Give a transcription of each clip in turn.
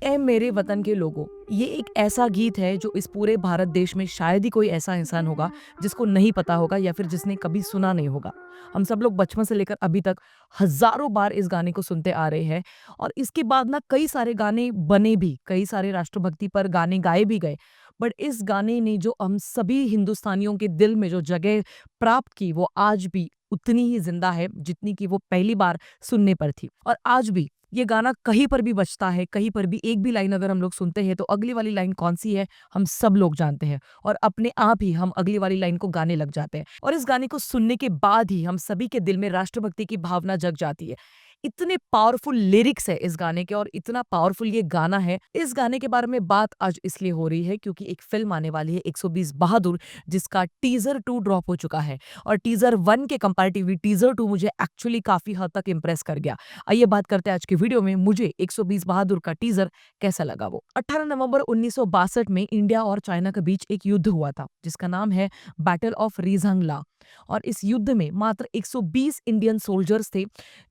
ऐ मेरे वतन के लोगों, ये एक ऐसा गीत है जो इस पूरे भारत देश में शायद ही कोई ऐसा इंसान होगा जिसको नहीं पता होगा या फिर जिसने कभी सुना नहीं होगा। हम सब लोग बचपन से लेकर अभी तक हजारों बार इस गाने को सुनते आ रहे हैं और इसके बाद ना कई सारे गाने बने भी, कई सारे राष्ट्रभक्ति पर गाने गाए भी गए। बट इस गाने ने जो हम सभी हिंदुस्तानियों के दिल में जो जगह प्राप्त की वो आज भी उतनी ही जिंदा है जितनी कि वो पहली बार सुनने पर थी। और आज भी ये गाना कहीं पर भी बजता है, कहीं पर भी एक भी लाइन अगर हम लोग सुनते हैं तो अगली वाली लाइन कौन सी है हम सब लोग जानते हैं और अपने आप ही हम अगली वाली लाइन को गाने लग जाते हैं। और इस गाने को सुनने के बाद ही हम सभी के दिल में राष्ट्रभक्ति की भावना जग जाती है। इतने पावरफुल लिरिक्स है इस गाने के और इतना पावरफुल ये गाना है। इस गाने के बारे में बात आज इसलिए हो रही है क्योंकि एक फिल्म आने वाली है 120 बहादुर, जिसका टीजर 2 ड्रॉप हो चुका है और टीजर 1 के कंपैरेटिवली टीजर 2 मुझे एक्चुअली काफी हद तक इंप्रेस कर गया। आइए बात करते हैं आज की वीडियो में मुझे 120 बहादुर का टीजर कैसा लगा। वो 18 नवंबर 1962 में इंडिया और चाइना के बीच एक युद्ध हुआ था जिसका नाम है बैटल ऑफ रीजंगला। और इस युद्ध में मात्र 120 इंडियन सोल्जर्स थे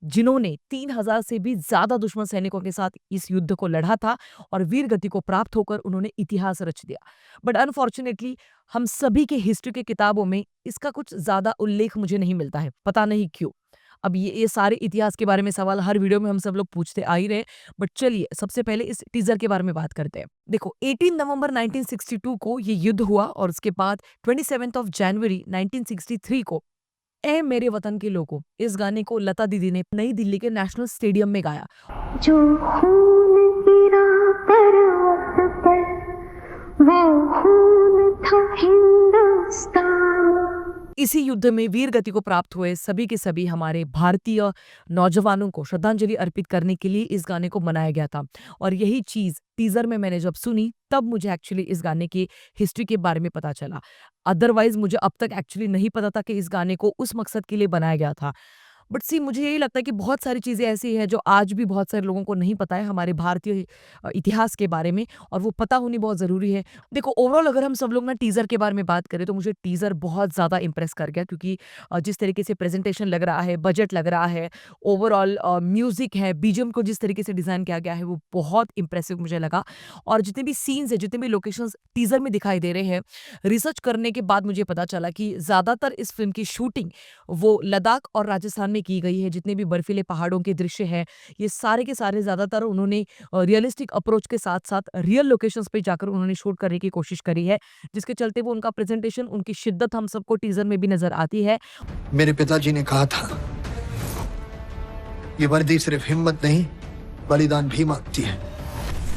जिन्होंने 3000 से भी ज्यादा दुश्मन सैनिकों के साथ इस युद्ध को लड़ा था और वीर गति को प्राप्त होकर उन्होंने इतिहास रच दिया। बट अनफॉर्चुनेटली हम सभी के हिस्ट्री के किताबों में इसका कुछ ज्यादा उल्लेख मुझे नहीं मिलता है, पता नहीं क्यों। अब ये सारे इतिहास के बारे में सवाल हर वीडियो में हम सब लोग पूछते आ ही रहे। बट चलिए सबसे पहले इस टीजर के बारे में बात करते हैं। देखो 18 नवंबर 1962 को ये युद्ध हुआ और उसके बाद 27 ऑफ जनवरी 1963 को ऐ मेरे वतन के लोगों इस गाने को लता दीदी ने नई दिल्ली के नेशनल स्टेडियम में गाया। जो खून गिरा पर्वत पर वो खून था हिंदुस्तान। इसी युद्ध में वीर गति को प्राप्त हुए सभी के सभी हमारे भारतीय नौजवानों को श्रद्धांजलि अर्पित करने के लिए इस गाने को बनाया गया था। और यही चीज टीजर में मैंने जब सुनी तब मुझे एक्चुअली इस गाने की हिस्ट्री के बारे में पता चला। अदरवाइज मुझे अब तक एक्चुअली नहीं पता था कि इस गाने को उस मकसद के लिए बनाया गया था। बट सी मुझे यही लगता है कि बहुत सारी चीज़ें ऐसी हैं जो आज भी बहुत सारे लोगों को नहीं पता है हमारे भारतीय इतिहास के बारे में और वो पता होनी बहुत ज़रूरी है। देखो ओवरऑल अगर हम सब लोग ना टीज़र के बारे में बात करें तो मुझे टीज़र बहुत ज़्यादा इम्प्रेस कर गया क्योंकि जिस तरीके से प्रेजेंटेशन लग रहा है, बजट लग रहा है, ओवरऑल म्यूज़िक है, बीजीएम को जिस तरीके से डिज़ाइन किया गया है वो बहुत इंप्रेसिव मुझे लगा। और जितने भी सीन्स है, जितने भी लोकेशंस टीज़र में दिखाई दे रहे हैं, रिसर्च करने के बाद मुझे पता चला कि ज़्यादातर इस फिल्म की शूटिंग वो लद्दाख और राजस्थान में की गई है। जितने भी बर्फीले पहाड़ों के दृश्य हैं, ये सारे के सारे ज़्यादातर उन्होंने रियलिस्टिक अप्रोच के साथ-साथ रियल लोकेशंस पे जाकर उन्होंने शूट करने की कोशिश करी है, जिसके चलते वो उनका प्रेज़ेंटेशन, उनकी शिद्दत हम सबको टीज़र में भी नज़र आती है। मेरे पिताजी ने कहा था, ये वर्दी सिर्फ हिम्मत नहीं, बलिदान भी मांगती है।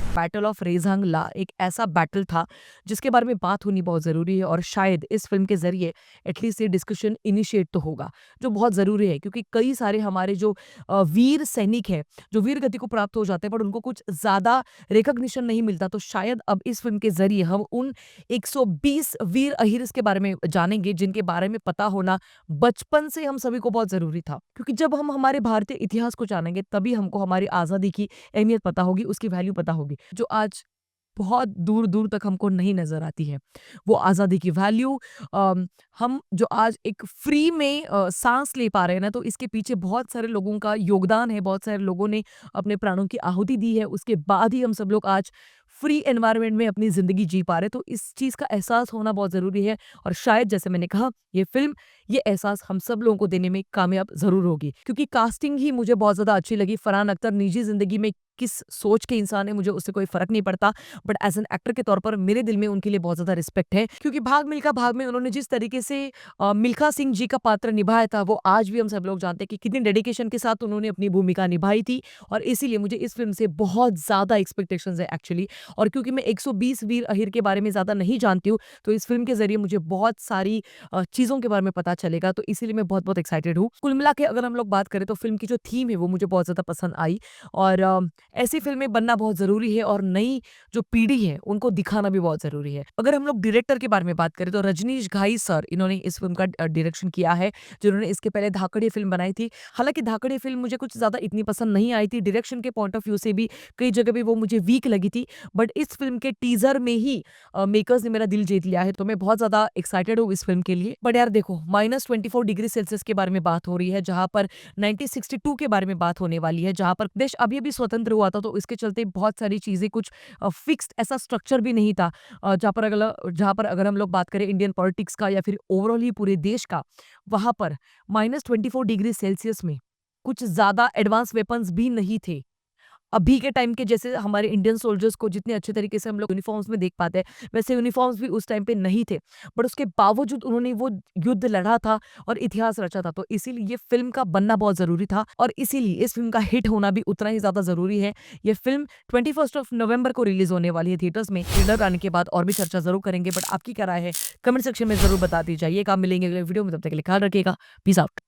बैटल ऑफ रेज़ांगला एक ऐसा बैटल था जिसके बारे में बात होनी बहुत ज़रूरी है और शायद इस फिल्म के ज़रिए एटलीस्ट ये डिस्कशन इनिशिएट तो होगा, जो बहुत ज़रूरी है क्योंकि कई सारे हमारे जो वीर सैनिक हैं, जो वीर गति को प्राप्त हो जाते हैं बट उनको कुछ ज़्यादा रिकॉग्निशन नहीं मिलता। तो शायद अब इस फिल्म के ज़रिए हम उन 120 वीर अहिर्स के बारे में जानेंगे जिनके बारे में पता होना बचपन से हम सभी को बहुत ज़रूरी था। क्योंकि जब हम हमारे भारतीय इतिहास को जानेंगे तभी हमको हमारी आज़ादी की अहमियत पता होगी, उसकी वैल्यू पता होगी, जो आज बहुत दूर-दूर तक हमको नहीं नज़र आती है। वो आज़ादी की वैल्यू हम जो आज एक फ्री में साँस ले पा रहे हैं ना, तो इसके पीछे बहुत सारे लोगों का योगदान है, बहुत सारे लोगों ने अपने प्राणों की आहुति दी है, उसके बाद ही हम सब लोग आज फ्री एनवायरनमेंट में अपनी ज़िंदगी जी पा रहे हैं। तो इस चीज़ का एहसास होना बहुत ज़रूरी है और शायद जैसे मैंने कहा, ये फ़िल्म ये एहसास हम सब लोगों को देने में कामयाब ज़रूर होगी क्योंकि कास्टिंग ही मुझे बहुत ज़्यादा अच्छी लगी। फरहान अख्तर निजी ज़िंदगी में किस सोच के इंसान है मुझे उससे कोई फ़र्क नहीं पड़ता, बट एज़ एन एक्टर के तौर पर मेरे दिल में उनके लिए बहुत ज़्यादा रिस्पेक्ट है क्योंकि भाग मिल्खा भाग में उन्होंने जिस तरीके से मिल्खा सिंह जी का पात्र निभाया था, वो आज भी हम सब लोग जानते हैं कि कितनी डेडिकेशन के साथ उन्होंने अपनी भूमिका निभाई थी। और इसीलिए मुझे इस फ़िल्म से बहुत ज़्यादा एक्सपेक्टेशंस है एक्चुअली। और क्योंकि मैं 120 वीर अहिर के बारे में ज़्यादा नहीं जानती हूँ, तो इस फ़िल्म के ज़रिए मुझे बहुत सारी चीज़ों के बारे में पता चलेगा, तो इसीलिए मैं बहुत-बहुत एक्साइटेड हूँ। कुल मिला के अगर हम लोग बात करें तो फ़िल्म की जो थीम है वो मुझे बहुत ज़्यादा पसंद आई और ऐसी फ़िल्में बनना बहुत ज़रूरी है और नई जो पीढ़ी है उनको दिखाना भी बहुत ज़रूरी है। अगर हम लोग डायरेक्टर के बारे में बात करें तो रजनीश घाई सर इन्होंने इस फ़िल्म का डायरेक्शन किया है, जिन्होंने इसके पहले धाकड़िया फ़िल्म बनाई थी। हालाँकि धाकड़िया फ़िल्म मुझे कुछ ज़्यादा इतनी पसंद नहीं आई थी, डायरेक्शन के पॉइंट ऑफ व्यू से भी कई जगह पे वो मुझे वीक लगी थी। बट इस फ़िल्म के टीज़र में ही मेकर्स ने मेरा दिल जीत लिया है, तो मैं बहुत ज़्यादा एक्साइटेड हूँ इस फ़िल्म के लिए। बट यार देखो -24 डिग्री सेल्सियस के बारे में बात हो रही है, जहाँ पर 1962 के बारे में बात होने वाली है, जहाँ पर देश अभी-अभी स्वतंत्र हुआ हुआ था, तो इसके चलते बहुत सारी चीज़ें कुछ फिक्स्ड ऐसा स्ट्रक्चर भी नहीं था, जहाँ पर अगर हम लोग बात करें इंडियन पॉलिटिक्स का या फिर ओवरऑल ही पूरे देश का, वहाँ पर -24 डिग्री सेल्सियस में कुछ ज़्यादा एडवांस वेपन्स भी नहीं थे। अभी के टाइम के जैसे हमारे इंडियन सोल्जर्स को जितने अच्छे तरीके से हम लोग यूनिफ़ॉर्म्स में देख पाते हैं, वैसे यूनिफ़ॉर्म्स भी उस टाइम पे नहीं थे। बट उसके बावजूद उन्होंने वो युद्ध लड़ा था और इतिहास रचा था। तो इसीलिए ये फ़िल्म का बनना बहुत ज़रूरी था और इसीलिए इस फ़िल्म का हिट होना भी उतना ही ज़्यादा ज़रूरी है। ये फ़िल्म 21st ऑफ नवंबर को रिलीज़ होने वाली है थिएटर्स में। ट्रेलर आने के बाद और भी चर्चा ज़रूर करेंगे, बट आपकी क्या राय है? कमेंट सेक्शन में ज़रूर बता दी जाइएगा। मिलेंगे अगले वीडियो में, तब तक के लिए ख्याल रखिएगा। Peace out.